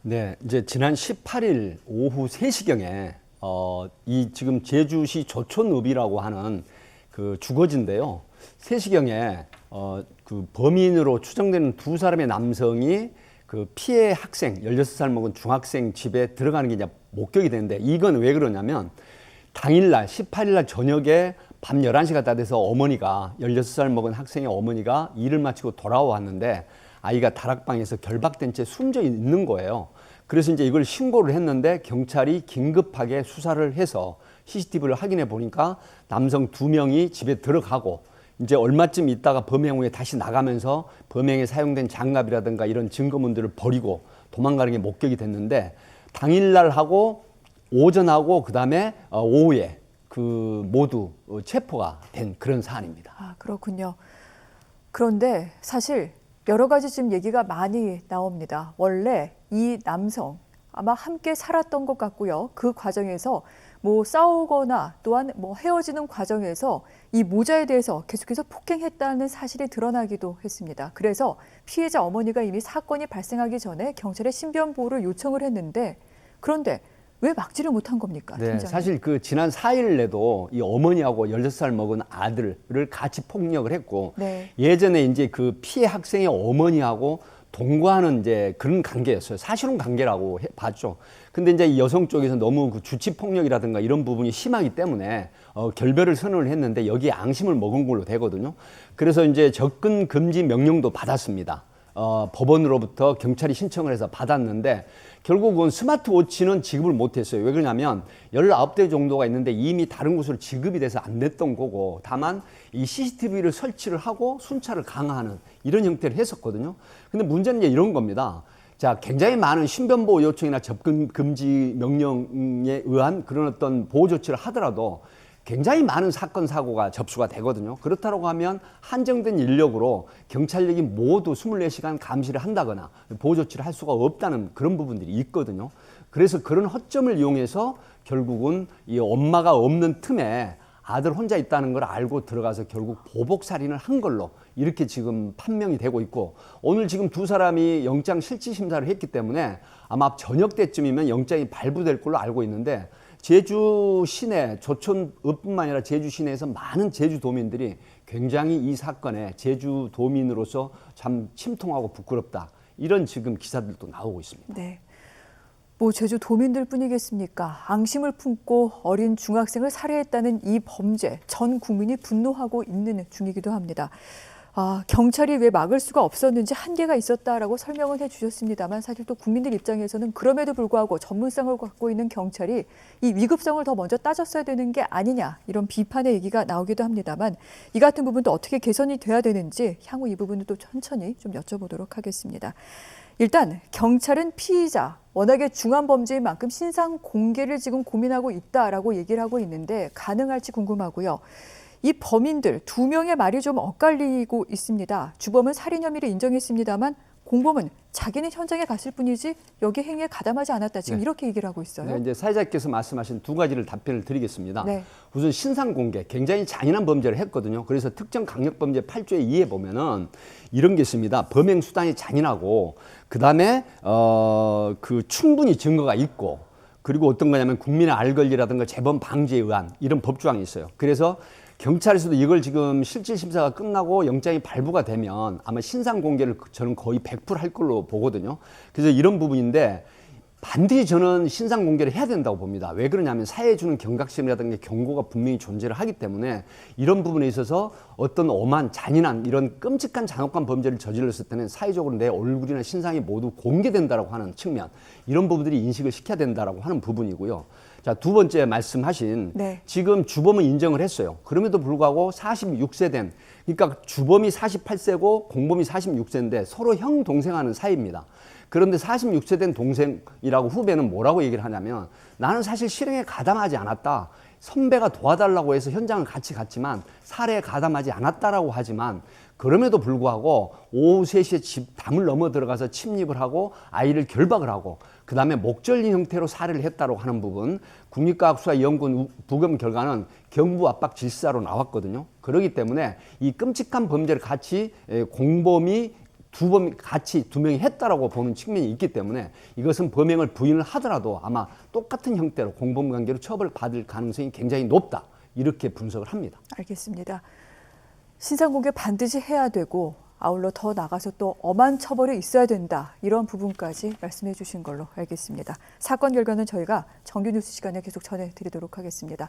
네, 이제 지난 18일 오후 3시경에 이 지금 제주시 조촌읍이라고 하는 그 주거지인데요. 3시경에 그 범인으로 추정되는 두 사람의 남성이 그 피해 학생, 16살 먹은 중학생 집에 들어가는 게 이제 목격이 되는데, 이건 왜 그러냐면 당일날 18일날 저녁에 밤 11시가 다 돼서 어머니가 16살 먹은 학생의 어머니가 일을 마치고 돌아왔는데 아이가 다락방에서 결박된 채 숨져 있는 거예요. 그래서 이제 이걸 신고를 했는데 경찰이 긴급하게 수사를 해서 CCTV를 확인해 보니까 남성 2명이 집에 들어가고 이제 얼마쯤 있다가 범행 후에 다시 나가면서 범행에 사용된 장갑이라든가 이런 증거물들을 버리고 도망가는 게 목격이 됐는데, 당일날 하고 오전하고 그다음에 오후에 그 모두 체포가 된 그런 사안입니다. 아, 그렇군요. 그런데 사실 여러 가지 지금 얘기가 많이 나옵니다. 원래 이 남성 아마 함께 살았던 것 같고요. 그 과정에서 뭐 싸우거나 또한 뭐 헤어지는 과정에서 이 모자에 대해서 계속해서 폭행했다는 사실이 드러나기도 했습니다. 그래서 피해자 어머니가 이미 사건이 발생하기 전에 경찰에 신변 보호를 요청을 했는데, 그런데 왜 막지를 못한 겁니까, 네, 팀장님? 사실 그 지난 4일에도 이 어머니하고 16살 먹은 아들을 같이 폭력을 했고, 네. 예전에 이제 그 피해 학생의 어머니하고 동거하는 이제 그런 관계였어요. 사실혼 관계라고 봤죠. 근데 이제 이 여성 쪽에서 너무 그 주치 폭력이라든가 이런 부분이 심하기 때문에 결별을 선언을 했는데 여기에 앙심을 먹은 걸로 되거든요. 그래서 이제 접근 금지 명령도 받았습니다. 법원으로부터 경찰이 신청을 해서 받았는데 결국은 스마트워치는 지급을 못했어요. 왜 그러냐면 19대 정도가 있는데 이미 다른 곳으로 지급이 돼서 안 됐던 거고, 다만 이 CCTV를 설치를 하고 순찰을 강화하는 이런 형태를 했었거든요. 근데 문제는 이제 이런 겁니다. 자, 굉장히 많은 신변보호 요청이나 접근 금지 명령에 의한 그런 어떤 보호 조치를 하더라도 굉장히 많은 사건 사고가 접수가 되거든요. 그렇다고 하면 한정된 인력으로 경찰력이 모두 24시간 감시를 한다거나 보호 조치를 할 수가 없다는 그런 부분들이 있거든요. 그래서 그런 허점을 이용해서 결국은 이 엄마가 없는 틈에 아들 혼자 있다는 걸 알고 들어가서 결국 보복 살인을 한 걸로 이렇게 지금 판명이 되고 있고, 오늘 지금 두 사람이 영장 실질 심사를 했기 때문에 아마 저녁 때쯤이면 영장이 발부될 걸로 알고 있는데, 제주 시내 조촌읍뿐만 아니라 제주 시내에서 많은 제주도민들이 굉장히 이 사건에 제주도민으로서 참 침통하고 부끄럽다, 이런 지금 기사들도 나오고 있습니다. 네. 뭐 제주 도민들 뿐이겠습니까? 앙심을 품고 어린 중학생을 살해했다는 이 범죄, 전 국민이 분노하고 있는 중이기도 합니다. 경찰이 왜 막을 수가 없었는지 한계가 있었다라고 설명을 해주셨습니다만, 사실 또 국민들 입장에서는 그럼에도 불구하고 전문성을 갖고 있는 경찰이 이 위급성을 더 먼저 따졌어야 되는 게 아니냐, 이런 비판의 얘기가 나오기도 합니다만, 이 같은 부분도 어떻게 개선이 돼야 되는지 향후 이 부분을 또 천천히 좀 여쭤보도록 하겠습니다. 일단 경찰은 피의자, 워낙에 중한 범죄인 만큼 신상 공개를 지금 고민하고 있다라고 얘기를 하고 있는데 가능할지 궁금하고요. 이 범인들 2명의 말이 좀 엇갈리고 있습니다. 주범은 살인 혐의를 인정했습니다만 공범은 자기는 현장에 갔을 뿐이지 여기 행위에 가담하지 않았다, 지금 이렇게 얘기를 하고 있어요. 네, 이제 사회자께서 말씀하신 두 가지를 답변을 드리겠습니다. 네. 우선 신상 공개, 굉장히 잔인한 범죄를 했거든요. 그래서 특정 강력범죄 8조에 2에 보면은 이런 게 있습니다. 범행 수단이 잔인하고, 그 다음에 그 충분히 증거가 있고, 그리고 어떤 거냐면 국민의 알 권리라든가 재범 방지에 의한 이런 법조항이 있어요. 그래서 경찰에서도 이걸 지금 실질 심사가 끝나고 영장이 발부가 되면 아마 신상 공개를 저는 거의 100%할 걸로 보거든요. 그래서 이런 부분인데 반드시 저는 신상 공개를 해야 된다고 봅니다. 왜 그러냐면 사회에 주는 경각심이라든가 경고가 분명히 존재를 하기 때문에 이런 부분에 있어서 어떤 엄한 잔인한 이런 끔찍한 잔혹한 범죄를 저질렀을 때는 사회적으로 내 얼굴이나 신상이 모두 공개된다라고 하는 측면, 이런 부분들이 인식을 시켜야 된다라고 하는 부분이고요. 자, 두 번째 말씀하신 네. 지금 주범은 인정을 했어요. 그럼에도 불구하고 46세 된, 그러니까 주범이 48세고 공범이 46세인데 서로 형 동생하는 사이입니다. 그런데 46세 된 동생이라고 후배는 뭐라고 얘기를 하냐면, 나는 사실 실행에 가담하지 않았다. 선배가 도와달라고 해서 현장을 같이 갔지만 살해에 가담하지 않았다라고 하지만, 그럼에도 불구하고 오후 3시에 집 담을 넘어 들어가서 침입을 하고 아이를 결박을 하고 그 다음에 목절린 형태로 살해를 했다고 하는 부분, 국립과학수사연구원 부검 결과는 경부 압박 질사로 나왔거든요. 그렇기 때문에 이 끔찍한 범죄를 같이 공범이 같이 두 명이 했다라고 보는 측면이 있기 때문에 이것은 범행을 부인을 하더라도 아마 똑같은 형태로 공범관계로 처벌받을 가능성이 굉장히 높다. 이렇게 분석을 합니다. 알겠습니다. 신상공개 반드시 해야 되고 아울러 더 나가서 또 엄한 처벌이 있어야 된다. 이런 부분까지 말씀해 주신 걸로 알겠습니다. 사건 결과는 저희가 정규 뉴스 시간에 계속 전해드리도록 하겠습니다.